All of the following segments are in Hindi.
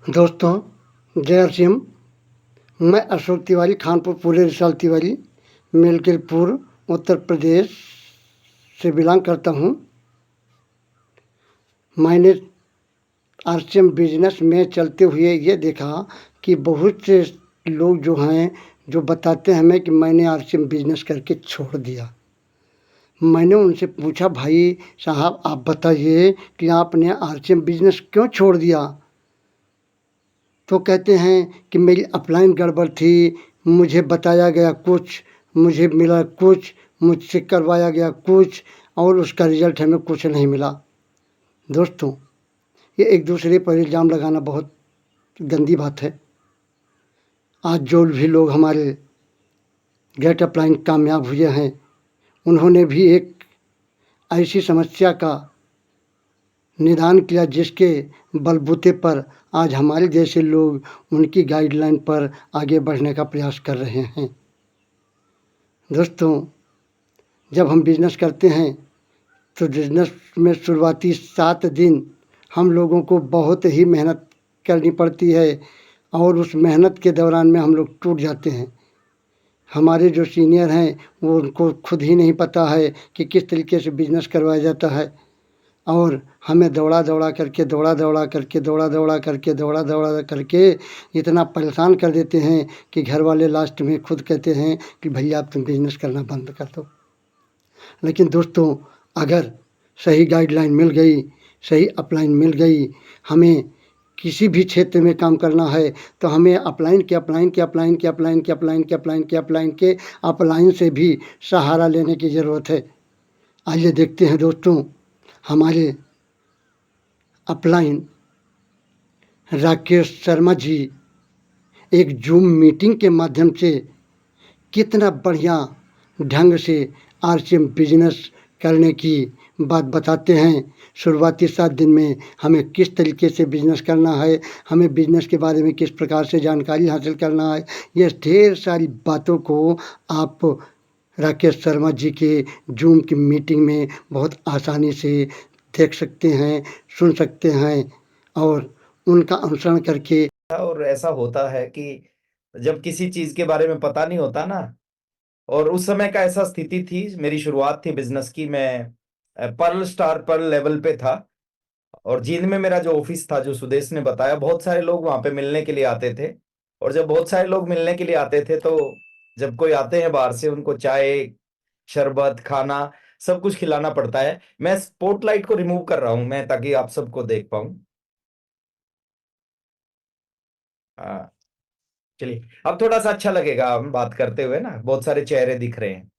दोस्तों जय अर्चिम। मैं अशोक तिवारी खानपुर पूरे रिसाल तिवारी मिलकिरपुर उत्तर प्रदेश से बिलोंग करता हूँ। मैंने आरसीएम बिजनेस में चलते हुए ये देखा कि बहुत से लोग जो हैं जो बताते हैं हमें कि मैंने आरसीएम बिजनेस करके छोड़ दिया। मैंने उनसे पूछा, भाई साहब आप बताइए कि आपने आरसीएम बिजनेस क्यों छोड़ दिया? तो कहते हैं कि मेरी अपलाइन गड़बड़ थी, मुझे बताया गया कुछ, मुझे मिला कुछ, मुझसे करवाया गया कुछ और उसका रिज़ल्ट हमें कुछ नहीं मिला। दोस्तों ये एक दूसरे पर इल्ज़ाम लगाना बहुत गंदी बात है। आज जो भी लोग हमारे गेट अपलाइन कामयाब हुए हैं उन्होंने भी एक ऐसी समस्या का निदान किया जिसके बलबूते पर आज हमारे जैसे लोग उनकी गाइडलाइन पर आगे बढ़ने का प्रयास कर रहे हैं। दोस्तों जब हम बिजनेस करते हैं तो बिजनेस में शुरुआती 7 दिन हम लोगों को बहुत ही मेहनत करनी पड़ती है और उस मेहनत के दौरान में हम लोग टूट जाते हैं। हमारे जो सीनियर हैं वो उनको खुद ही नहीं पता है कि किस तरीके से बिजनेस करवाया जाता है और हमें दौड़ा दौड़ा करके इतना परेशान कर देते हैं कि घर वाले लास्ट में खुद कहते हैं कि भैया अब तुम बिजनेस करना बंद कर दो। लेकिन दोस्तों अगर सही गाइडलाइन मिल गई, सही अपलाइन मिल गई, हमें किसी भी क्षेत्र में काम करना है तो हमें अपलाइन से भी सहारा लेने की ज़रूरत है। आइए देखते हैं दोस्तों हमारे अपलाइन राकेश शर्मा जी एक जूम मीटिंग के माध्यम से कितना बढ़िया ढंग से आरसीएम बिजनेस करने की बात बताते हैं। शुरुआती 7 दिन में हमें किस तरीके से बिजनेस करना है, हमें बिजनेस के बारे में किस प्रकार से जानकारी हासिल करना है, ये ढेर सारी बातों को आप राकेश शर्मा जी के जूम की मीटिंग में बहुत आसानी से देख सकते हैं, सुन सकते हैं और उनका अनुसरण करके। और ऐसा होता है कि जब किसी चीज के बारे में पता नहीं होता ना, और उस समय का ऐसा स्थिति थी, मेरी शुरुआत थी बिजनेस की, मैं पर्ल स्टार पर्ल लेवल पे था और जींद में मेरा जो ऑफिस था, जो सुदेश ने बताया, बहुत सारे लोग वहां पे मिलने के लिए आते थे। और जब बहुत सारे लोग मिलने के लिए आते थे तो जब कोई आते हैं बाहर से, उनको चाय, शरबत, खाना सब कुछ खिलाना पड़ता है। मैं स्पॉटलाइट को रिमूव कर रहा हूं मैं, ताकि आप सबको देख पाऊं। हाँ, चलिए अब थोड़ा सा अच्छा लगेगा हम बात करते हुए ना, बहुत सारे चेहरे दिख रहे हैं।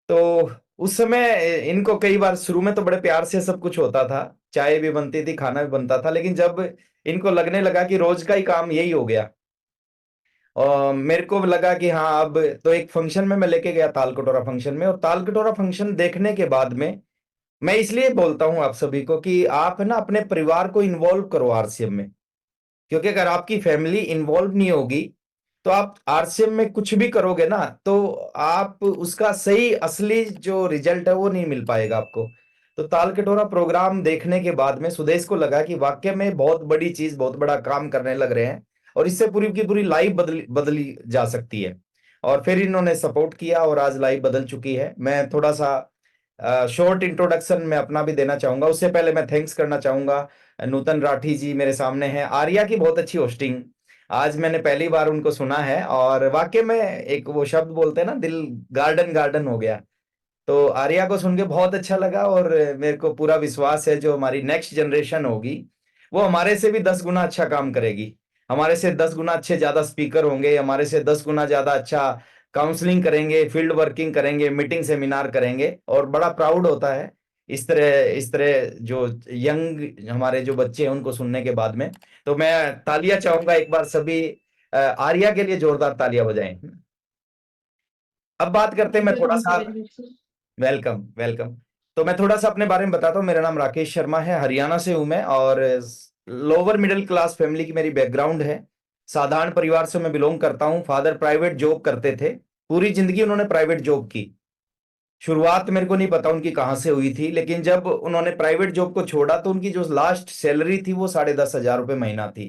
तो उस समय इनको कई बार शुरू में तो बड़े प्यार से सब कुछ होता था, चाय भी बनती थी, खाना भी बनता था, लेकिन जब इनको लगने लगा कि रोज का ही काम यही हो गया, और मेरे को लगा कि हाँ अब तो एक फंक्शन में मैं लेके गया, ताल कटोरा फंक्शन में, और ताल कटोरा फंक्शन देखने के बाद में मैं इसलिए बोलता हूं आप सभी को कि आप ना अपने परिवार को इन्वॉल्व करो आरसीएम में। क्योंकि अगर आपकी फैमिली इन्वॉल्व नहीं होगी तो आप आरसीएम में कुछ भी करोगे ना, तो आप उसका सही असली जो रिजल्ट है वो नहीं मिल पाएगा आपको। तो ताल कटोरा प्रोग्राम देखने के बाद में सुदेश को लगा कि वाकई में बहुत बड़ी चीज, बहुत बड़ा काम करने लग रहे हैं और इससे पूरी की पूरी लाइफ बदली बदली जा सकती है। और फिर इन्होंने सपोर्ट किया और आज लाइफ बदल चुकी है। मैं थोड़ा सा शॉर्ट इंट्रोडक्शन में अपना भी देना चाहूंगा। उससे पहले मैं थैंक्स करना चाहूंगा, नूतन राठी जी मेरे सामने हैं, आर्या की बहुत अच्छी होस्टिंग, आज मैंने पहली बार उनको सुना है और वाकई में एक वो शब्द बोलते हैं ना, दिल गार्डन गार्डन हो गया। तो आर्या को सुन के बहुत अच्छा लगा और मेरे को पूरा विश्वास है जो हमारी नेक्स्ट जनरेशन होगी वो हमारे से भी 10 गुना अच्छा काम करेगी, हमारे से 10 गुना अच्छे ज्यादा स्पीकर होंगे, हमारे से 10 गुना ज्यादा अच्छा काउंसलिंग करेंगे, फील्ड वर्किंग करेंगे, मीटिंग सेमिनार करेंगे। और बड़ा प्राउड होता है इस तरह जो यंग हमारे जो बच्चे हैं उनको सुनने के बाद में। तो मैं तालियां चाहूंगा एक बार सभी आर्या के लिए, जोरदार तालियां बजाएं। अब बात करते हैं, मैं थोड़ा सा, वेलकम वेलकम। तो मैं थोड़ा सा अपने बारे में बताता हूँ। मेरा नाम राकेश शर्मा है, हरियाणा से हूं मैं, और लोअर मिडिल क्लास फैमिली की मेरी बैकग्राउंड है। साधारण परिवार से मैं बिलोंग करता हूँ। फादर प्राइवेट जॉब करते थे, पूरी जिंदगी उन्होंने प्राइवेट जॉब की। शुरुआत मेरे को नहीं पता उनकी कहाँ से हुई थी, लेकिन जब उन्होंने प्राइवेट जॉब को छोड़ा तो उनकी जो लास्ट सैलरी थी वो 10,500 रुपये महीना थी।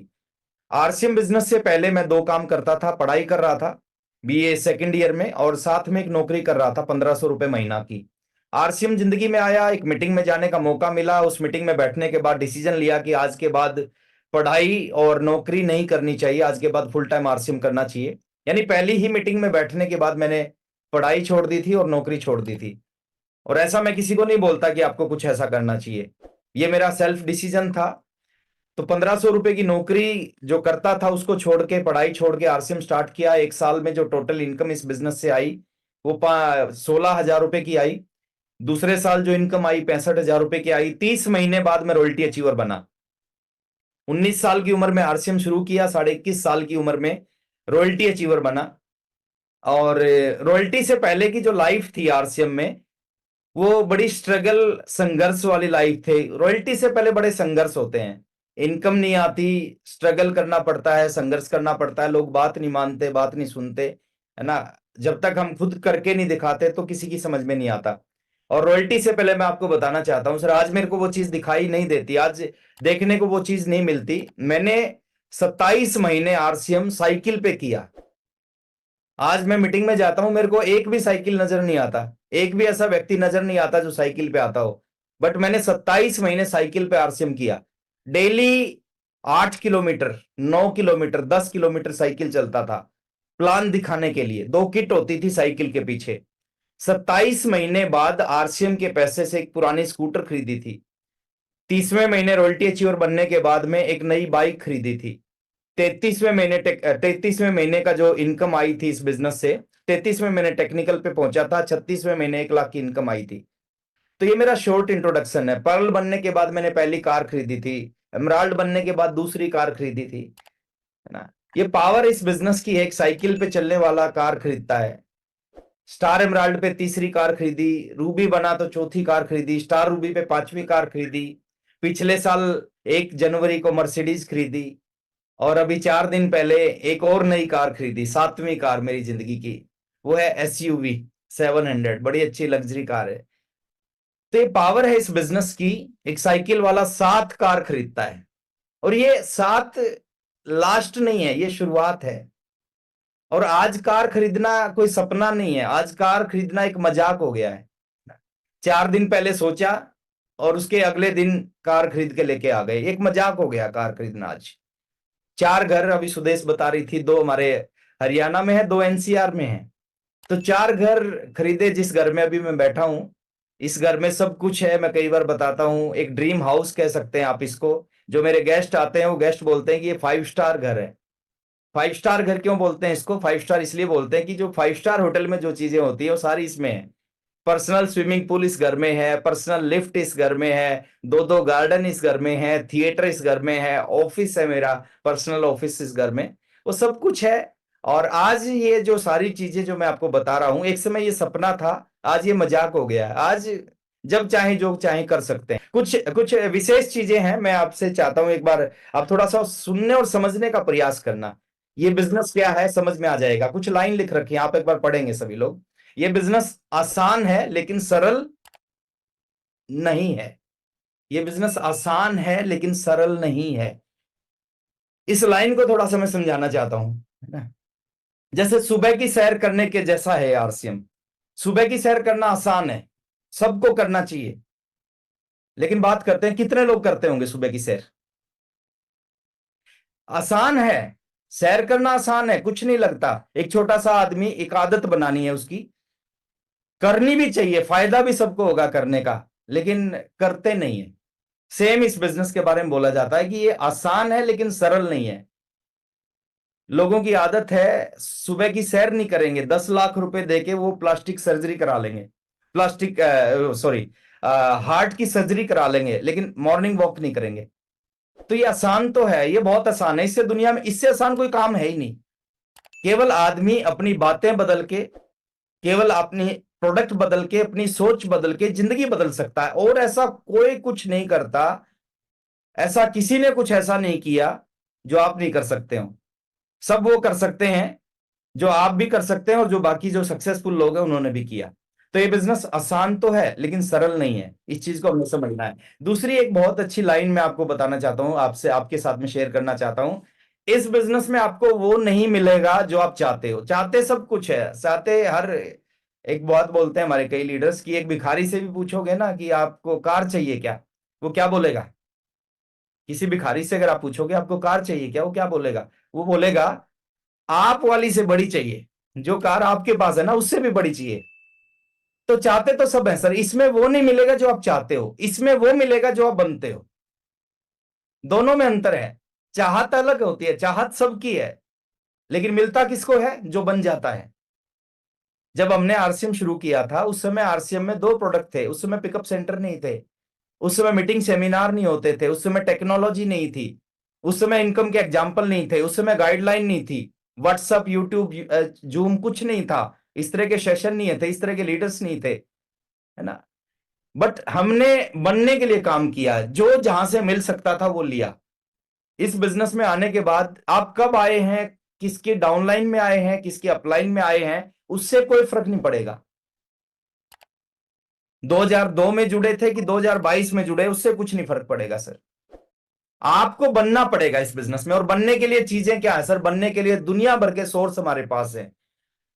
आरसीएम बिजनेस से पहले मैं 2 काम करता था, पढ़ाई कर रहा था बीए सेकंड ईयर में, और साथ में एक नौकरी कर रहा था 1500 रुपए महीना की। आरसीएम जिंदगी में आया, एक मीटिंग में जाने का मौका मिला। उस मीटिंग में बैठने के बाद डिसीजन लिया कि आज के बाद पढ़ाई और नौकरी नहीं करनी चाहिए, आज के बाद फुल टाइम आरसीएम करना चाहिए। यानी पहली ही मीटिंग में बैठने के बाद मैंने पढ़ाई छोड़ दी थी और नौकरी छोड़ दी थी। और ऐसा मैं किसी को नहीं बोलता कि आपको कुछ ऐसा करना चाहिए, ये मेरा सेल्फ डिसीजन था। तो 1500 रुपए की नौकरी जो करता था उसको छोड़ के, पढ़ाई छोड़ के आरसीएम स्टार्ट किया। 1 साल में जो टोटल इनकम इस बिजनेस से आई वो 16,000 रुपए की आई। दूसरे साल जो इनकम आई 65,000 रुपए की आई। 30 महीने बाद मैं रॉयल्टी अचीवर बना। 19 साल की उम्र में आरसीएम शुरू किया, 21.5 साल की उम्र में रॉयल्टी अचीवर बना। और रॉयल्टी से पहले की जो लाइफ थी आरसीएम में, वो बड़ी स्ट्रगल, संघर्ष वाली लाइफ थी। रॉयल्टी से पहले बड़े संघर्ष होते हैं, इनकम नहीं आती, स्ट्रगल करना पड़ता है, संघर्ष करना पड़ता है, लोग बात नहीं मानते, बात नहीं सुनते, है ना। जब तक हम खुद करके नहीं दिखाते तो किसी की समझ में नहीं आता। और रॉयल्टी से पहले मैं आपको बताना चाहता हूं सर, आज मेरे को वो चीज दिखाई नहीं देती, आज देखने को वो चीज नहीं मिलती। मैंने 27 महीने आरसीएम साइकिल पे किया। आज मैं मीटिंग में जाता हूं, मेरे को एक भी साइकिल नजर नहीं आता, एक भी ऐसा व्यक्ति नजर नहीं आता जो साइकिल पे आता हो। बट मैंने 27 महीने साइकिल पे आरसीएम किया। Daily 8 kilometre, 9 kilometre, 10 kilometre cycle चलता था, प्लान दिखाने के लिए। 2 किट होती थी साइकिल के पीछे। 27 महीने बाद आरसीएम के पैसे से एक पुरानी स्कूटर खरीदी थी। 30वें महीने रॉयल्टी अचीवर बनने के बाद में एक नई बाइक खरीदी थी। 33वें महीने का जो इनकम आई थी इस बिजनेस से, 33वें महीने टेक्निकल पे पहुंचा था, 36वें महीने 1 लाख की इनकम आई थी। तो ये मेरा शॉर्ट इंट्रोडक्शन है। पर्ल बनने के बाद मैंने पहली कार खरीदी थी, एमराल्ड बनने के बाद दूसरी कार खरीदी थी, है ना। ये पावर इस बिजनेस की है, एक साइकिल पे चलने वाला कार खरीदता है। स्टार एमराल्ड पे तीसरी कार खरीदी, रूबी बना तो चौथी कार खरीदी, स्टार रूबी पे 5वीं कार खरीदी। पिछले साल 1 जनवरी को मर्सिडीज खरीदी, और अभी 4 दिन पहले एक और नई कार खरीदी, 7वीं कार मेरी जिंदगी की, वो है एसयूवी 700, बड़ी अच्छी लग्जरी कार है। तो ये पावर है इस बिजनेस की, एक साइकिल वाला 7 कार खरीदता है, और ये 7 लास्ट नहीं है, ये शुरुआत है। और आज कार खरीदना कोई सपना नहीं है, आज कार खरीदना एक मजाक हो गया है। 4 दिन पहले सोचा और उसके अगले दिन कार खरीद के लेके आ गए, एक मजाक हो गया कार खरीदना आज। 4 घर, अभी सुदेश बता रही थी, 2 हमारे हरियाणा में है, 2 एनसीआर में है। तो 4 घर खरीदे। जिस घर में अभी मैं बैठा हूं, इस घर में सब कुछ है। मैं कई बार बताता हूं, एक ड्रीम हाउस कह सकते हैं आप इसको। जो मेरे गेस्ट आते हैं वो गेस्ट बोलते हैं कि ये 5 स्टार घर है। 5 स्टार घर क्यों बोलते हैं इसको? 5 स्टार इसलिए बोलते हैं कि जो 5 स्टार होटल में जो चीजें होती है वो सारी इसमें है। पर्सनल स्विमिंग पूल इस घर में है, पर्सनल लिफ्ट इस घर में है, 2-2 गार्डन इस घर में है, थिएटर इस घर में है, ऑफिस है मेरा, पर्सनल ऑफिस इस घर में, वो सब कुछ है। और आज ये जो सारी चीजें जो मैं आपको बता रहा हूं, एक समय ये सपना था, आज ये मजाक हो गया है। आज जब चाहे जो चाहे कर सकते हैं। कुछ कुछ विशेष चीजें हैं, मैं आपसे चाहता हूं एक बार आप थोड़ा सा सुनने और समझने का प्रयास करना। ये बिजनेस क्या है समझ में आ जाएगा। कुछ लाइन लिख रखी है, आप एक बार पढ़ेंगे सभी लोग। ये बिजनेस आसान है लेकिन सरल नहीं है। ये बिजनेस आसान है लेकिन सरल नहीं है। इस लाइन को थोड़ा सा मैं समझाना चाहता हूं, है ना। जैसे सुबह की सैर करने के जैसा है आरसीएम। सुबह की सैर करना आसान है, सबको करना चाहिए। लेकिन बात करते हैं कितने लोग करते होंगे सुबह की सैर? आसान है, सैर करना आसान है, कुछ नहीं लगता। एक छोटा सा आदमी, एक आदत बनानी है उसकी, करनी भी चाहिए, फायदा भी सबको होगा करने का, लेकिन करते नहीं है। सेम इस बिजनेस के बारे में बोला जाता है कि ये आसान है लेकिन सरल नहीं है। लोगों की आदत है सुबह की सैर नहीं करेंगे, 10 लाख रुपए देके वो प्लास्टिक सर्जरी करा लेंगे, प्लास्टिक सॉरी हार्ट की सर्जरी करा लेंगे, लेकिन मॉर्निंग वॉक नहीं करेंगे। तो ये आसान तो है, ये बहुत आसान है, इससे दुनिया में इससे आसान कोई काम है ही नहीं। केवल आदमी अपनी बातें बदल के, केवल अपनी प्रोडक्ट बदल के, अपनी सोच बदल के जिंदगी बदल सकता है। और ऐसा कोई कुछ नहीं करता, ऐसा किसी ने कुछ ऐसा नहीं किया जो आप नहीं कर सकते हो। सब वो कर सकते हैं जो आप भी कर सकते हैं, और जो बाकी जो सक्सेसफुल लोग हैं उन्होंने भी किया। तो ये बिजनेस आसान तो है लेकिन सरल नहीं है, इस चीज को हमें समझना है। दूसरी एक बहुत अच्छी लाइन मैं आपको बताना चाहता हूं, आपसे आपके साथ में शेयर करना चाहता हूं। इस बिजनेस में आपको वो नहीं मिलेगा जो आप चाहते हो। चाहते सब कुछ है, चाहते हर एक बात बोलते हैं हमारे कई लीडर्स की, एक भिखारी से भी पूछोगे ना कि आपको कार चाहिए क्या, वो क्या बोलेगा? किसी भिखारी से अगर आप पूछोगे आपको कार चाहिए क्या, वो क्या बोलेगा? वो बोलेगा आप वाली से बड़ी चाहिए, जो कार आपके पास है ना उससे भी बड़ी चाहिए। तो चाहते तो सब है सर, इसमें वो नहीं मिलेगा जो आप चाहते हो, इसमें वो मिलेगा जो आप बनते हो। दोनों में अंतर है। चाहत अलग होती है, चाहत सबकी है, लेकिन मिलता किसको है? जो बन जाता है। जब हमने आरसीएम शुरू किया था उस समय आरसीएम में 2 प्रोडक्ट थे, उस समय पिकअप सेंटर नहीं थे, उस समय मीटिंग सेमिनार नहीं होते थे, उस समय टेक्नोलॉजी नहीं थी, उस समय इनकम के एग्जाम्पल नहीं थे, उस समय गाइडलाइन नहीं थी, व्हाट्सअप यूट्यूब जूम कुछ नहीं था, इस तरह के सेशन नहीं थे, इस तरह के लीडर्स नहीं थे, है ना। बट हमने बनने के लिए काम किया, जो जहां से मिल सकता था वो लिया। इस बिजनेस में आने के बाद आप कब आए हैं, किसके डाउनलाइन में आए हैं, किसके अपलाइन में आए हैं, उससे कोई फर्क नहीं पड़ेगा। 2002 में जुड़े थे कि 2022 में जुड़े, उससे कुछ नहीं फर्क पड़ेगा सर। आपको बनना पड़ेगा इस बिजनेस में। और बनने के लिए चीजें क्या है सर? बनने के लिए दुनिया भर के सोर्स हमारे पास है।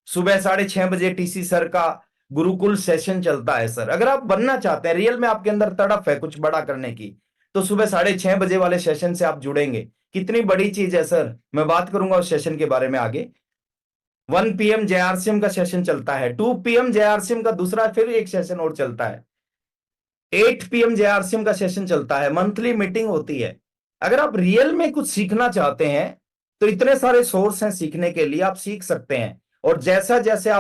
सुबह 6:30 बजे टीसी सर का गुरुकुल सेशन चलता है सर। अगर आप बनना चाहते हैं, रियल में आपके अंदर तड़प है कुछ बड़ा करने की, तो सुबह 6:30 बजे वाले सेशन से आप जुड़ेंगे। कितनी बड़ी चीज है सर, मैं बात करूंगा उस सेशन के बारे में आगे। 1 PM जेआरसीएम का सेशन चलता है, 2 PM जेआरसीएम का दूसरा फिर एक सेशन और चलता है, 8 PM जेआरसीएम का सेशन चलता है, मंथली मीटिंग होती है। अगर आप रियल में कुछ सीखना चाहते हैं तो इतने सारे सोर्स हैं सीखने के लिए, आप सीख सकते हैं। और जैसा जैसे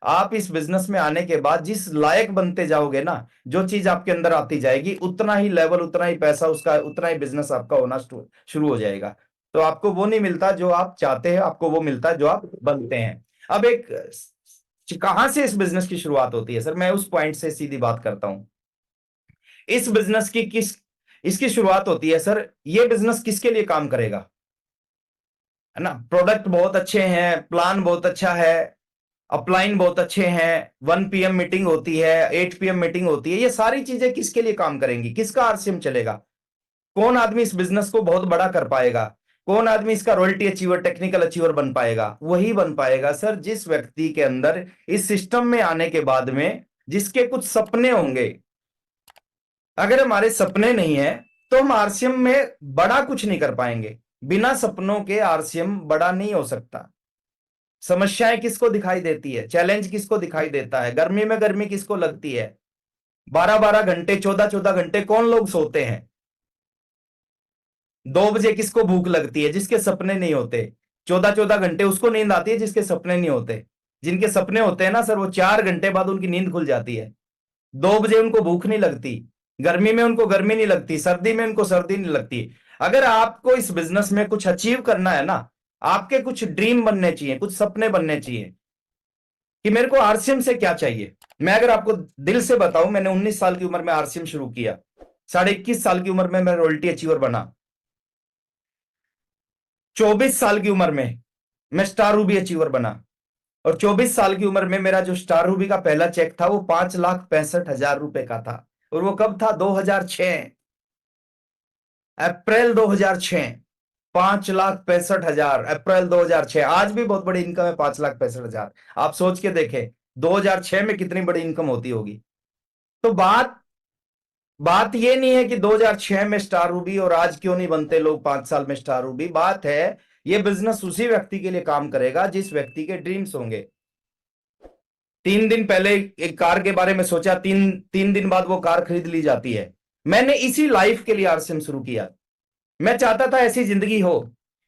आप इस बिजनेस में आने के बाद जिस लायक बनते जाओगे ना, जो चीज आपके अंदर आती जाएगी, उतना ही लेवल, उतना ही पैसा, उसका उतना ही बिजनेस आपका होना शुरू हो जाएगा। तो आपको वो नहीं मिलता जो आप चाहते हैं, आपको वो मिलता है जो आप बनते हैं। अब एक कहां से इस बिजनेस की शुरुआत होती है सर, मैं उस पॉइंट से सीधी बात करता हूं। इस बिजनेस की इसकी शुरुआत होती है सर, ये बिजनेस किसके लिए काम करेगा, है ना। प्रोडक्ट बहुत अच्छे हैं, प्लान बहुत अच्छा है, अपलाइन बहुत अच्छे हैं, 1 PM मीटिंग होती है, 8 PM मीटिंग होती है, ये सारी चीजें किसके लिए काम करेंगी? किसका आरसीएम चलेगा? कौन आदमी इस बिजनेस को बहुत बड़ा कर पाएगा? कौन आदमी इसका रॉयल्टी अचीवर, टेक्निकल अचीवर बन पाएगा? वही बन पाएगा सर जिस व्यक्ति के अंदर इस सिस्टम में आने के बाद में जिसके कुछ सपने होंगे। अगर हमारे सपने नहीं है तो हम आरसीएम में बड़ा कुछ नहीं कर पाएंगे। बिना सपनों के आरसीएम बड़ा नहीं हो सकता। समस्याएं किसको दिखाई देती है, चैलेंज किसको दिखाई देता है, गर्मी में गर्मी किसको लगती है, 12-12 घंटे, 14-14 घंटे कौन लोग सोते हैं, 2 बजे किसको भूख लगती है? जिसके सपने नहीं होते। 14-14 घंटे उसको नींद आती है जिसके सपने नहीं होते। जिनके सपने होते हैं ना सर, वो 4 घंटे बाद उनकी नींद खुल जाती है। 2 बजे उनको भूख नहीं लगती, गर्मी में उनको गर्मी नहीं लगती, सर्दी में उनको सर्दी नहीं लगती। अगर आपको इस बिजनेस में कुछ अचीव करना है ना, आपके कुछ ड्रीम बनने चाहिए, कुछ सपने बनने चाहिए कि मेरे को आरसीएम से क्या चाहिए। मैं अगर आपको दिल से बताऊं, मैंने 19 साल की उम्र में आरसीएम शुरू किया, 21.5 साल की उम्र में मैं रॉयल्टी अचीवर बना, 24 साल की उम्र में मैं स्टार रूबी अचीवर बना, और 24 साल की उम्र में मेरा जो स्टार रूबी का पहला चेक था वो 5,65,000 रुपए का था। और वो कब था? 2006, अप्रैल 2006, 5,65,000, अप्रैल 2006। आज भी बहुत बड़ी इनकम है 5,65,000। आप सोच के देखें 2006 में कितनी बड़ी इनकम होती होगी। तो बात बात ये नहीं है कि 2006 में स्टार रूबी और आज क्यों नहीं बनते लोग 5 साल में स्टार रूबी। बात है ये बिजनेस उसी व्यक्ति के लिए काम करेगा जिस व्यक्ति के ड्रीम्स होंगे। 3 दिन पहले एक कार के बारे में सोचा, तीन दिन बाद वो कार खरीद ली जाती है। मैंने इसी लाइफ के लिए आरसीएम शुरू किया। मैं चाहता था ऐसी जिंदगी हो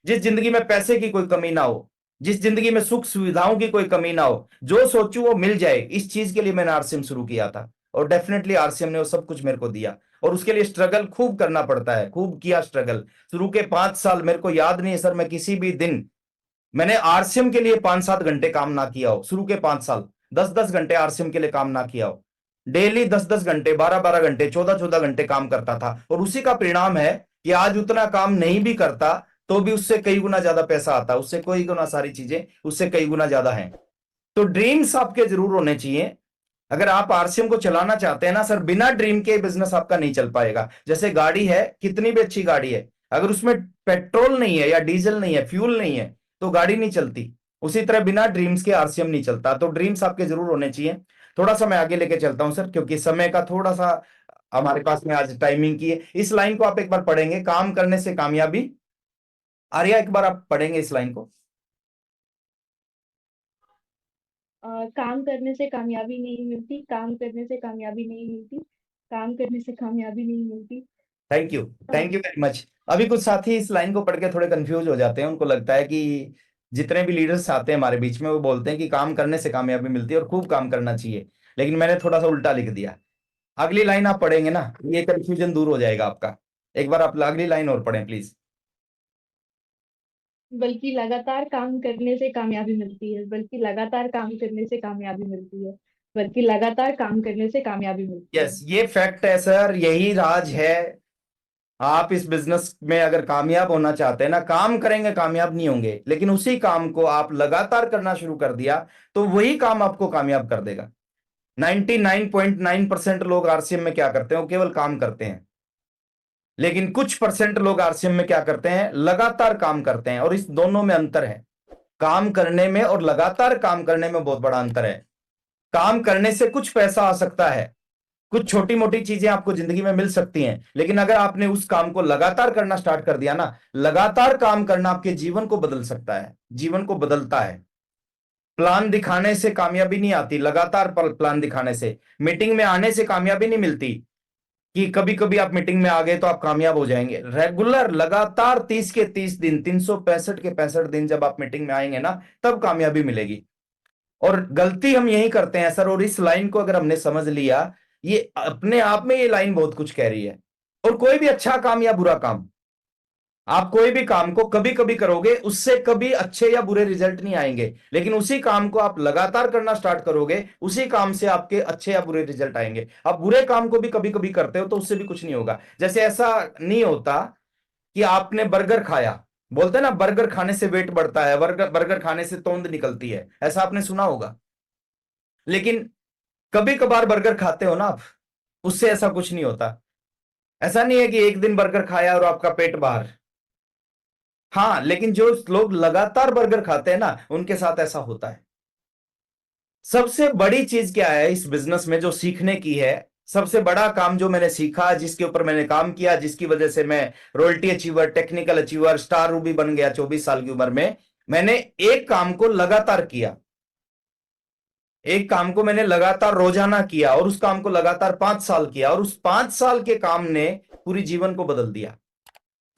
जिस जिंदगी में पैसे की कोई कमी ना हो, जिस जिंदगी में सुख सुविधाओं की कोई कमी ना हो, जो सोचूं वो मिल जाए। इस चीज के लिए मैंने आरसीएम शुरू किया था, और डेफिनेटली आरसीएम ने वो सब कुछ मेरे को दिया। और उसके लिए स्ट्रगल खूब करना पड़ता है, खूब किया स्ट्रगल। शुरू के 5 साल मेरे को याद नहीं है सर, मैं किसी भी दिन मैंने आरसीएम के लिए 5-7 घंटे काम ना किया हो। शुरू के 5 साल 10-10 घंटे आरसीएम के लिए काम ना किया हो। डेली 10-10 घंटे, 12-12 घंटे, 14-14 घंटे काम करता था। और उसी का परिणाम है कि आज उतना काम नहीं भी करता तो भी उससे कई गुना ज्यादा पैसा आता, उससे कई गुना सारी चीजें उससे कई गुना ज्यादा हैं। तो ड्रीम्स आपके जरूर होने चाहिए। अगर आप आरसीएम को चलाना चाहते हैं ना सर, बिना ड्रीम के बिजनेस आपका नहीं चल पाएगा। जैसे गाड़ी है, कितनी भी अच्छी गाड़ी है, अगर उसमें पेट्रोल नहीं है या डीजल नहीं है, फ्यूल नहीं है, तो गाड़ी नहीं चलती। उसी तरह बिना ड्रीम्स के आरसीएम नहीं चलता। तो ड्रीम्स आपके जरूर होने चाहिए। थोड़ा सा मैं आगे लेके चलता हूं सर, क्योंकि समय का थोड़ा सा हमारे पास में आज टाइमिंग की है। इस लाइन को आप एक बार पढ़ेंगे, काम करने से कामयाबी। आर्या, एक बार आप पढ़ेंगे इस लाइन को। काम करने से कामयाबी नहीं मिलती, काम करने से कामयाबी नहीं मिलती, काम करने से कामयाबी नहीं मिलती। Thank you, thank you very much. अभी कुछ साथी इस लाइन को पढ़ के थोड़े कंफ्यूज हो जाते हैं। उनको लगता है कि जितने भी लीडर्स आते हैं हमारे बीच में, वो बोलते हैं कि काम करने से कामयाबी मिलती है और खूब काम करना चाहिए, लेकिन मैंने थोड़ा सा उल्टा लिख दिया। अगली लाइन आप पढ़ेंगे ना, ये कंफ्यूजन दूर हो जाएगा आपका। एक बार आप अगली लाइन और पढ़ें प्लीज। बल्कि लगातार काम करने से कामयाबी मिलती है, बल्कि लगातार काम करने से कामयाबी मिलती है, बल्कि लगातार काम करने से कामयाबी मिलती है। यस, ये फैक्ट है सर, यही राज है। आप इस बिजनेस में अगर कामयाब होना चाहते हैं ना, काम करेंगे कामयाब नहीं होंगे, लेकिन उसी काम को आप लगातार करना शुरू कर दिया तो वही काम आपको कामयाब कर देगा। 99.9% लोग आरसीएम में क्या करते हैं, वो केवल काम करते हैं। लेकिन कुछ परसेंट लोग आरसीएम में क्या करते हैं, लगातार काम करते हैं। और इस दोनों में अंतर है। काम करने में और लगातार काम करने में बहुत बड़ा अंतर है। काम करने से कुछ पैसा आ सकता है, कुछ छोटी मोटी चीजें आपको जिंदगी में मिल सकती हैं, लेकिन अगर आपने उस काम को लगातार करना स्टार्ट कर दिया ना, लगातार काम करना आपके जीवन को बदल सकता है, जीवन को बदलता है। प्लान दिखाने से कामयाबी नहीं आती, लगातार प्लान दिखाने से। मीटिंग में आने से कामयाबी नहीं मिलती कि कभी कभी आप मीटिंग में आ गए तो आप कामयाब हो जाएंगे। रेगुलर लगातार 30 के 30 दिन, 365 के 65 दिन जब आप मीटिंग में आएंगे ना, तब कामयाबी मिलेगी। और गलती हम यही करते हैं सर। और इस लाइन को अगर हमने समझ लिया, ये अपने आप में ये लाइन बहुत कुछ कह रही है। और कोई भी अच्छा काम या बुरा काम, आप कोई भी काम को कभी कभी करोगे, उससे कभी अच्छे या बुरे रिजल्ट नहीं आएंगे, लेकिन उसी काम को आप लगातार करना स्टार्ट करोगे, उसी काम से आपके अच्छे या बुरे रिजल्ट आएंगे। आप बुरे काम को भी कभी कभी करते हो तो उससे भी कुछ नहीं होगा। जैसे ऐसा नहीं होता कि आपने बर्गर खाया, बोलते हैं ना बर्गर खाने से वेट बढ़ता है, बर्गर बर्गर खाने से तोंद निकलती है, ऐसा आपने सुना होगा। लेकिन कभी कभार बर्गर खाते हो ना आप, उससे ऐसा कुछ नहीं होता। ऐसा नहीं है कि एक दिन बर्गर खाया और आपका पेट बाहर। हाँ, लेकिन जो लोग लगातार बर्गर खाते हैं ना, उनके साथ ऐसा होता है। सबसे बड़ी चीज क्या है इस बिजनेस में जो सीखने की है, सबसे बड़ा काम जो मैंने सीखा, जिसके ऊपर मैंने काम किया, जिसकी वजह से मैं royalty achiever, technical achiever, star Ruby बन गया 24 साल की उम्र में, मैंने एक काम को लगातार किया। एक काम को मैंने लगातार रोजाना किया और उस काम को लगातार 5 साल किया, और उस 5 साल के काम ने पूरी जीवन को बदल दिया।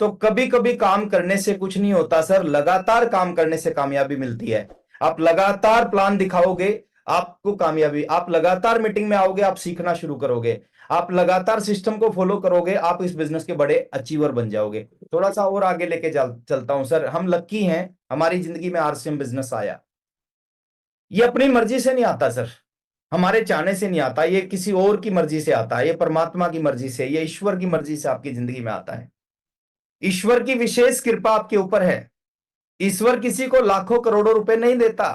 तो कभी कभी काम करने से कुछ नहीं होता सर, लगातार काम करने से कामयाबी मिलती है। आप लगातार प्लान दिखाओगे, आपको कामयाबी। आप लगातार मीटिंग में आओगे, आप सीखना शुरू करोगे। आप लगातार सिस्टम को फॉलो करोगे, आप इस बिजनेस के बड़े अचीवर बन जाओगे। थोड़ा सा और आगे लेके चलता हूं सर। हम लक्की हैं, हमारी जिंदगी में आरसीएम बिजनेस आया। ये अपनी मर्जी से नहीं आता सर, हमारे चाहने से नहीं आता, ये किसी और की मर्जी से आता है, ये परमात्मा की मर्जी से, ये ईश्वर की मर्जी से आपकी जिंदगी में आता है। ईश्वर की विशेष कृपा आपके ऊपर है। ईश्वर किसी को लाखों करोड़ों रुपए नहीं देता,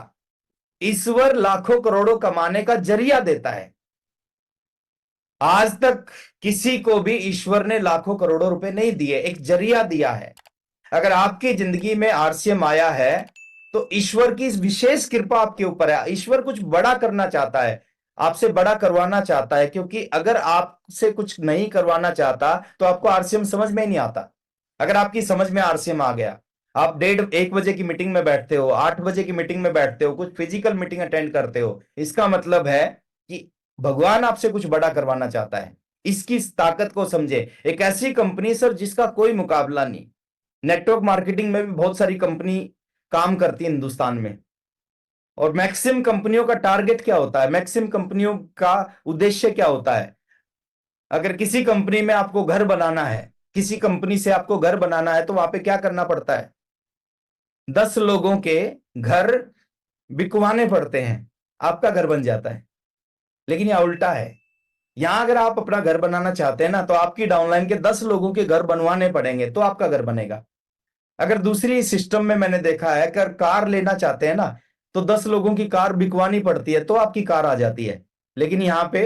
ईश्वर लाखों करोड़ों कमाने का जरिया देता है। आज तक किसी को भी ईश्वर ने लाखों करोड़ों रुपए नहीं दिए, एक जरिया दिया है। अगर आपकी जिंदगी में आरसीएम आया है तो ईश्वर की इस विशेष कृपा आपके ऊपर है। ईश्वर कुछ बड़ा करना चाहता है, आपसे बड़ा करवाना चाहता है, क्योंकि अगर आपसे कुछ नहीं करवाना चाहता तो आपको आरसीएम समझ में ही नहीं आता। अगर आपकी समझ में आरसीएम आ गया, आप 1:30 की मीटिंग में बैठते हो, 8 की मीटिंग में बैठते हो, कुछ फिजिकल मीटिंग अटेंड करते हो, इसका मतलब है कि भगवान आपसे कुछ बड़ा करवाना चाहता है। इसकी ताकत को समझे। एक ऐसी कंपनी सर जिसका कोई मुकाबला नहीं। नेटवर्क मार्केटिंग में भी बहुत सारी कंपनी काम करती है हिंदुस्तान में, और मैक्सिमम कंपनियों का टारगेट क्या होता है, मैक्सिमम कंपनियों का उद्देश्य क्या होता है। अगर किसी कंपनी में आपको घर बनाना है, किसी कंपनी से आपको घर बनाना है, तो वहां पे क्या करना पड़ता है, 10 लोगों के घर बिकवाने पड़ते हैं, आपका घर बन जाता है। लेकिन यह उल्टा है। यहां अगर आप अपना घर बनाना चाहते हैं ना, तो आपकी डाउनलाइन के 10 लोगों के घर बनवाने पड़ेंगे, तो आपका घर बनेगा। अगर दूसरी सिस्टम में मैंने देखा है, अगर कार लेना चाहते हैं ना, तो 10 लोगों की कार बिकवानी पड़ती है, तो आपकी कार आ जाती है। लेकिन यहां पे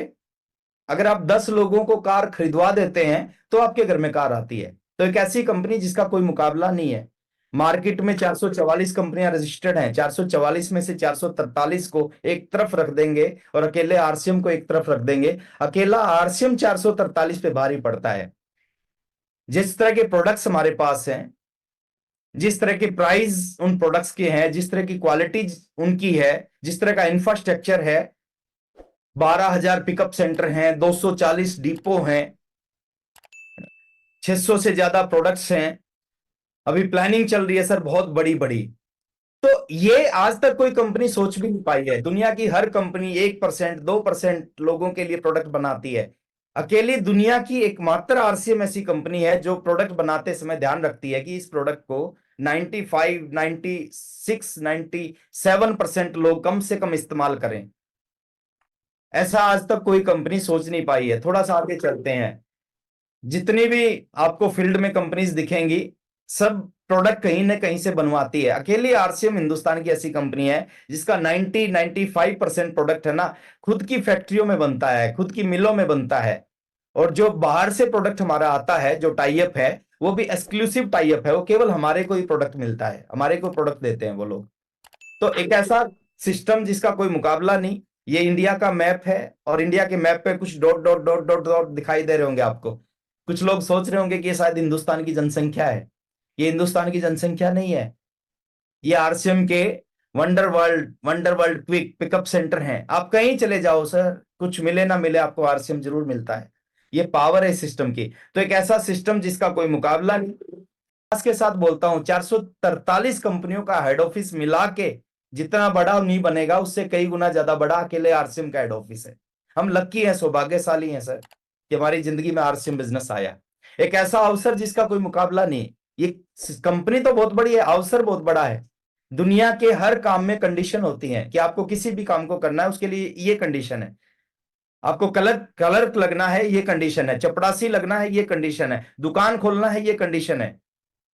अगर आप 10 लोगों को कार खरीदवा देते हैं, तो आपके घर में कार आती है। तो एक ऐसी कंपनी जिसका कोई मुकाबला नहीं है। मार्केट में 444 कंपनियां रजिस्टर्ड हैं, 444 में से 443 को एक तरफ रख देंगे और अकेले आरसीएम को एक तरफ रख देंगे, अकेला आरसीएम 443 पे भारी पड़ता है। जिस तरह के प्रोडक्ट्स हमारे पास हैं, जिस तरह की प्राइस उन प्रोडक्ट्स की है, जिस तरह की क्वालिटी उनकी है, जिस तरह का इंफ्रास्ट्रक्चर है, 12,000 पिकअप सेंटर हैं, 240 डिपो हैं, 600 से ज्यादा प्रोडक्ट्स हैं, अभी प्लानिंग चल रही है सर बहुत बड़ी बड़ी। तो ये आज तक कोई कंपनी सोच भी नहीं पाई है। दुनिया की हर कंपनी 1% 2% लोगों के लिए प्रोडक्ट बनाती है। अकेली दुनिया की एकमात्र आरसीएम ऐसी कंपनी है जो प्रोडक्ट बनाते समय ध्यान रखती है कि इस प्रोडक्ट को 95, 96, 97% लोग कम से कम इस्तेमाल करें। ऐसा आज तक कोई कंपनी सोच नहीं पाई है। थोड़ा सा आगे चलते हैं। जितनी भी आपको फील्ड में कंपनीज दिखेंगी, सब प्रोडक्ट कहीं ना कहीं से बनवाती है। अकेली आरसीएम हिंदुस्तान की ऐसी कंपनी है जिसका 95% प्रोडक्ट है ना, खुद की फैक्ट्रियों में बनता है, खुद की मिलों में बनता है। और जो बाहर से प्रोडक्ट हमारा आता है, जो टाई अप है, वो भी एक्सक्लूसिव टाई अप है। वो केवल हमारे को ही प्रोडक्ट मिलता है, हमारे को प्रोडक्ट देते हैं वो लोग। तो एक ऐसा सिस्टम जिसका कोई मुकाबला नहीं। ये इंडिया का मैप है और इंडिया के मैप पे कुछ dot dot dot dot dot दिखाई दे रहे होंगे आपको। कुछ लोग सोच रहे होंगे कि ये शायद हिंदुस्तान की जनसंख्या है। ये हिंदुस्तान की जनसंख्या नहीं है, ये आरसीएम के wonder world quick pickup centre हैं। आप कहीं चले जाओ सर, कुछ मिले ना मिले, आपको आरसीएम जरूर मिलता है। ये पावर है सिस्टम की। तो एक ऐसा सिस्टम जिसका कोई मुकाबला नहीं। के साथ बोलता हूं, 443 कंपनियों का हेड ऑफिस मिला के जितना बड़ा नहीं बनेगा, उससे कई गुना ज्यादा बड़ा अकेले आरसीएम का हेड ऑफिस है। हम लकी हैं, सौभाग्यशाली हैं सर कि हमारी जिंदगी में आरसीएम बिजनेस आया। एक ऐसा अवसर जिसका कोई मुकाबला नहीं। ये कंपनी तो बहुत बड़ी है, अवसर बहुत बड़ा है। दुनिया के हर काम में कंडीशन होती है कि आपको किसी भी काम को करना है, उसके लिए ये कंडीशन है। आपको कलर लगना है, ये कंडीशन है। चपड़ासी लगना है, ये कंडीशन है। दुकान खोलना है, ये कंडीशन है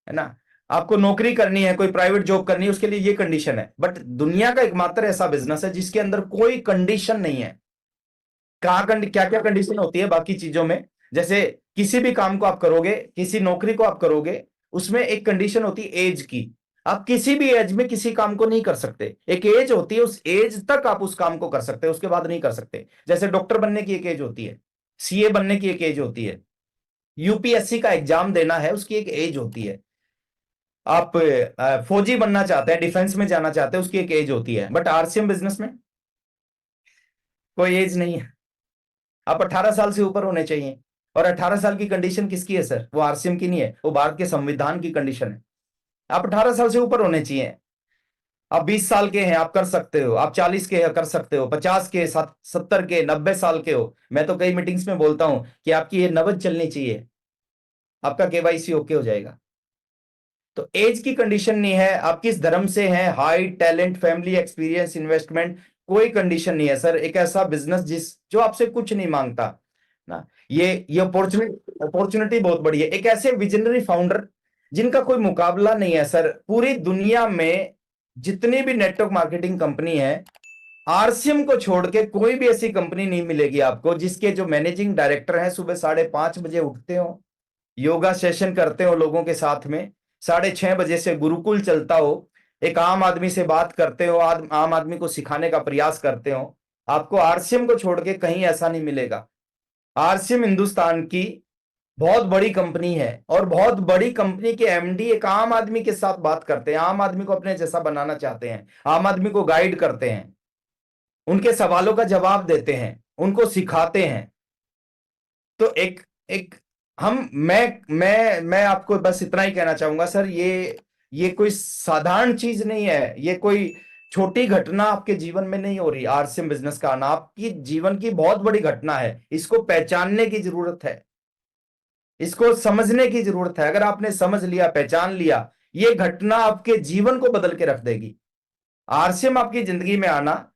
ना। आपको नौकरी करनी है, कोई प्राइवेट जॉब करनी है, उसके लिए ये कंडीशन है। बट दुनिया का एकमात्र ऐसा बिजनेस है जिसके अंदर कोई कंडीशन नहीं है। क्या क्या कंडीशन होती है बाकी चीजों में, जैसे किसी भी काम को आप करोगे, किसी नौकरी को आप करोगे, उसमें एक कंडीशन होती है एज की। आप किसी भी एज में किसी काम को नहीं कर सकते। एक एज होती है, उस एज तक आप उस काम को कर सकते हैं, उसके बाद नहीं कर सकते। जैसे डॉक्टर बनने की एक एज होती है, सीए बनने की एक एज होती है, यूपीएससी का एग्जाम देना है, उसकी एक एज होती है। आप फौजी बनना चाहते हैं, डिफेंस में जाना चाहते हैं, उसकी एक एज होती है। बट आरसीएम बिजनेस में कोई एज नहीं है। आप 18 साल से ऊपर होने चाहिए। और 18 साल की कंडीशन किसकी है सर? वो आरसीएम की नहीं है, वो भारत के संविधान की कंडीशन है। आप 18 साल से ऊपर होने चाहिए। आप 20 साल के हैं, आप कर सकते हो। आप 40 के हैं, कर सकते हो। 50 के, 70 के, 90 साल के हो। मैं तो कई मीटिंग्स में बोलता हूं कि आपकी ये नबज चलनी चाहिए, आपका केवाईसी ओके हो जाएगा। तो एज की कंडीशन नहीं है। आप किस धर्म से हैं, height, talent, family, experience, investment, कोई कंडीशन नहीं है सर। एक ऐसा बिजनेस जो आपसे कुछ नहीं मांगता ना। ये अपॉर्चुनिटी बहुत बड़ी है। एक ऐसे विजनरी फाउंडर जिनका कोई मुकाबला नहीं है सर। पूरी दुनिया में जितनी भी नेटवर्क मार्केटिंग कंपनी है, आरसीएम को छोड़ के कोई भी ऐसी कंपनी नहीं मिलेगी आपको जिसके जो मैनेजिंग डायरेक्टर हैं सुबह 5:30 बजे उठते हो, योगा सेशन करते हो लोगों के साथ में, 6:30 बजे से गुरुकुल चलता हो, एक आम आदमी से बात करते हो, आम आदमी को सिखाने का प्रयास करते हो। आपको आरसीएम को छोड़ के कहीं ऐसा नहीं मिलेगा। आरसीएम हिंदुस्तान की बहुत बड़ी कंपनी है और बहुत बड़ी कंपनी के एमडी एक आम आदमी के साथ बात करते हैं, आम आदमी को अपने जैसा बनाना चाहते हैं, आम आदमी को गाइड करते हैं, उनके सवालों का जवाब देते हैं, उनको सिखाते हैं। तो एक एक हम मैं आपको बस इतना ही कहना चाहूंगा सर, ये कोई साधारण चीज नहीं है। ये कोई छोटी घटना आपके जीवन में नहीं हो रही। आरसीएम बिजनेस का आना आपकी जीवन की बहुत बड़ी घटना है। इसको पहचानने की जरूरत है, इसको समझने की जरूरत है। अगर आपने समझ लिया, पहचान लिया, ये घटना आपके जीवन को बदल के रख देगी। आरसीएम आपकी जिंदगी में आना,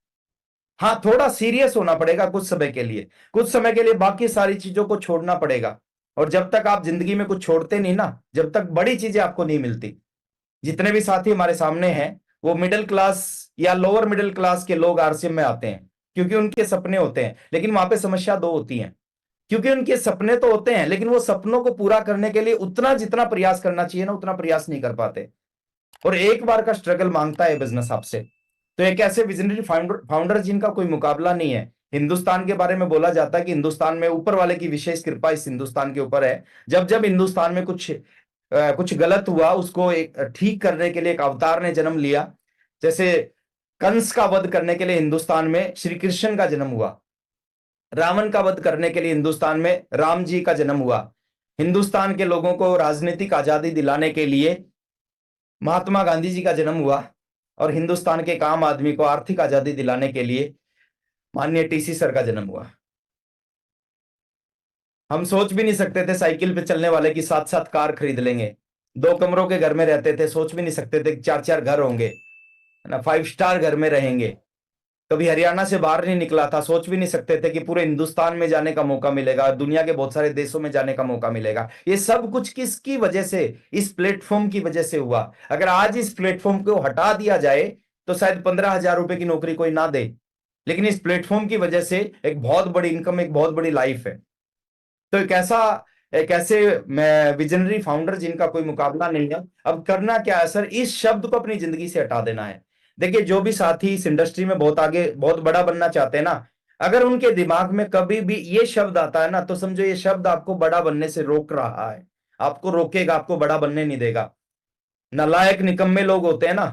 हाँ थोड़ा सीरियस होना पड़ेगा कुछ समय के लिए, कुछ समय के लिए बाकी सारी चीजों को छोड़ना पड़ेगा। और जब तक आप जिंदगी में कुछ छोड़ते नहीं ना, जब तक बड़ी चीजें आपको नहीं मिलती। जितने भी साथी हमारे सामने हैं वो मिडिल क्लास या लोअर मिडिल क्लास के लोग आरसीएम में आते हैं क्योंकि उनके सपने होते हैं। लेकिन वहां पे समस्या दो होती हैं। क्योंकि उनके सपने तो होते हैं, लेकिन वो सपनों को पूरा करने के लिए उतना जितना प्रयास करना चाहिए ना, उतना प्रयास नहीं कर पाते, और एक बार का स्ट्रगल मांगता है बिजनेस आपसे। तो एक ऐसे विजनरी फाउंडर जिनका कोई मुकाबला नहीं है। हिंदुस्तान के बारे में बोला जाता है कि हिंदुस्तान में ऊपर वाले की विशेष कृपा इस हिंदुस्तान के ऊपर है। जब जब हिंदुस्तान में कुछ गलत हुआ, उसको एक ठीक करने के लिए एक अवतार ने जन्म लिया। जैसे कंस का वध करने के लिए हिंदुस्तान में श्री कृष्ण का जन्म हुआ, रावण का वध करने के लिए हिंदुस्तान में राम जी का जन्म हुआ, हिंदुस्तान के लोगों को राजनीतिक आजादी दिलाने के लिए महात्मा गांधी जी का जन्म हुआ, और हिंदुस्तान के एक आम आदमी को आर्थिक आजादी दिलाने के लिए माननीय टीसी सर का जन्म हुआ। हम सोच भी नहीं सकते थे साइकिल पे चलने वाले की 7-7 कार खरीद लेंगे। 2 कमरों के घर में रहते थे, सोच भी नहीं सकते थे 4-4 घर होंगे, है ना, 5 स्टार घर में रहेंगे। कभी हरियाणा से बाहर नहीं निकला था, सोच भी नहीं सकते थे कि पूरे हिंदुस्तान में जाने का मौका मिलेगा, दुनिया के बहुत सारे देशों में जाने का मौका मिलेगा। ये सब कुछ किसकी वजह से? इस प्लेटफॉर्म की वजह से हुआ। अगर आज इस प्लेटफॉर्म को हटा दिया जाए तो शायद 15,000 रुपए की नौकरी कोई ना दे, लेकिन इस प्लेटफॉर्म की वजह से एक बहुत बड़ी इनकम, एक बहुत बड़ी लाइफ है। तो एक ऐसे विजनरी फाउंडर जिनका कोई मुकाबला नहीं है। अब करना क्या है सर? इस शब्द को अपनी जिंदगी से हटा देना है। देखिए, जो भी साथी इस इंडस्ट्री में बहुत आगे, बहुत बड़ा बनना चाहते हैं ना, अगर उनके दिमाग में कभी भी ये शब्द आता है ना, तो समझो ये शब्द आपको बड़ा बनने से रोक रहा है, आपको रोकेगा, आपको बड़ा बनने नहीं देगा। नालायक निकम्मे लोग होते हैं ना,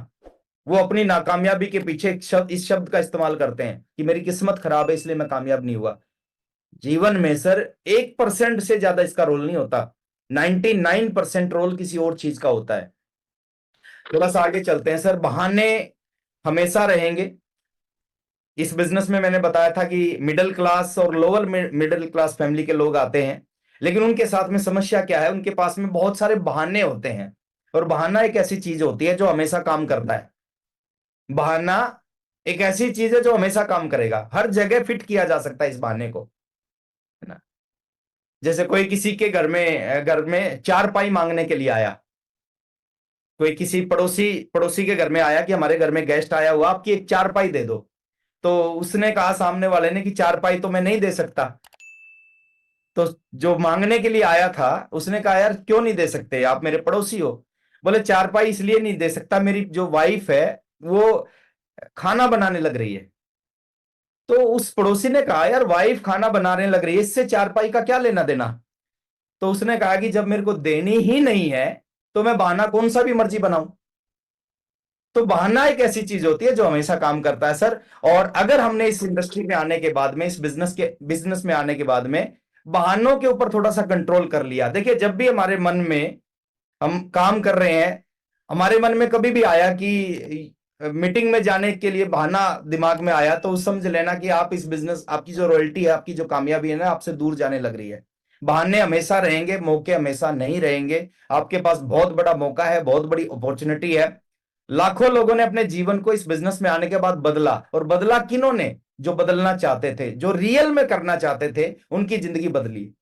वो अपनी नाकामयाबी के पीछे इस शब्द का इस्तेमाल करते हैं कि मेरी किस्मत खराब है इसलिए मैं कामयाब नहीं हुआ। जीवन में सर 1% से ज्यादा इसका रोल नहीं होता, 99% रोल किसी और चीज का होता है। थोड़ा सा आगे चलते हैं सर। बहाने हमेशा रहेंगे इस बिजनेस में। मैंने बताया था कि मिडिल क्लास और लोअर मिडिल क्लास फैमिली के लोग आते हैं, लेकिन उनके साथ में समस्या क्या है? उनके पास में बहुत सारे बहाने होते हैं, और बहाना एक ऐसी चीज होती है जो हमेशा काम करता है। बहाना एक ऐसी चीज है जो हमेशा काम करेगा, हर जगह फिट किया जा सकता है इस बहाने को, है ना। जैसे कोई किसी के घर में चारपाई मांगने के लिए आया, कोई किसी पड़ोसी के घर में आया कि हमारे घर में गेस्ट आया हुआ, आपकी एक चारपाई दे दो। तो उसने कहा सामने वाले ने कि चारपाई तो मैं नहीं दे सकता। तो जो मांगने के लिए आया था उसने कहा यार क्यों नहीं दे सकते, आप मेरे पड़ोसी हो। बोले चारपाई इसलिए नहीं दे सकता, मेरी जो वाइफ है वो खाना बनाने लग रही है। तो उस पड़ोसी ने कहा यार वाइफ खाना बनाने लग रही है, इससे चारपाई का क्या लेना देना। तो उसने कहा कि जब मेरे को देनी ही नहीं है तो मैं बहाना कौन सा भी मर्जी बनाऊं। तो बहाना एक ऐसी चीज होती है जो हमेशा काम करता है सर। और अगर हमने इस इंडस्ट्री में आने के बाद में, इस बिजनेस में आने के बाद में बहानों के ऊपर थोड़ा सा कंट्रोल कर लिया। देखिए, जब भी हमारे मन में, हम काम कर रहे हैं, हमारे मन में कभी भी आया कि मीटिंग में जाने के लिए बहाना दिमाग में आया, तो समझ लेना कि आप इस बिजनेस, आपकी जो रॉयल्टी है, आपकी जो कामयाबी है ना, आपसे दूर जाने लग रही है। बहाने हमेशा रहेंगे, मौके हमेशा नहीं रहेंगे। आपके पास बहुत बड़ा मौका है, बहुत बड़ी अपॉर्चुनिटी है। लाखों लोगों ने अपने जीवन को इस बिजनेस में आने के बाद बदला, और बदला किन्होंने? जो बदलना चाहते थे, जो रियल में करना चाहते थे, उनकी जिंदगी बदली।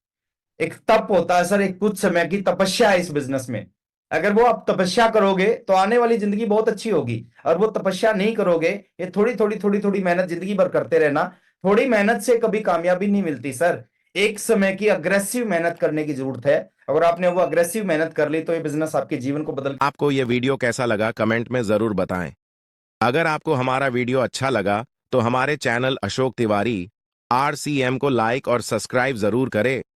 एक तप होता है सर, एक कुछ समय की तपस्या है इस बिजनेस में। अगर वो आप तपस्या करोगे तो आने वाली जिंदगी बहुत अच्छी होगी, और वो तपस्या नहीं करोगे, ये थोड़ी मेहनत जिंदगी भर करते रहना, थोड़ी मेहनत से कभी कामयाबी नहीं मिलती सर। एक समय की अग्रेसिव मेहनत करने की जरूरत है। अगर आपने वो अग्रेसिव मेहनत कर ली तो ये बिजनेस आपके जीवन को बदल। आपको ये वीडियो कैसा लगा कमेंट में जरूर बताएं। अगर आपको हमारा वीडियो अच्छा लगा तो हमारे चैनल अशोक तिवारी RCM को लाइक और सब्सक्राइब जरूर करें।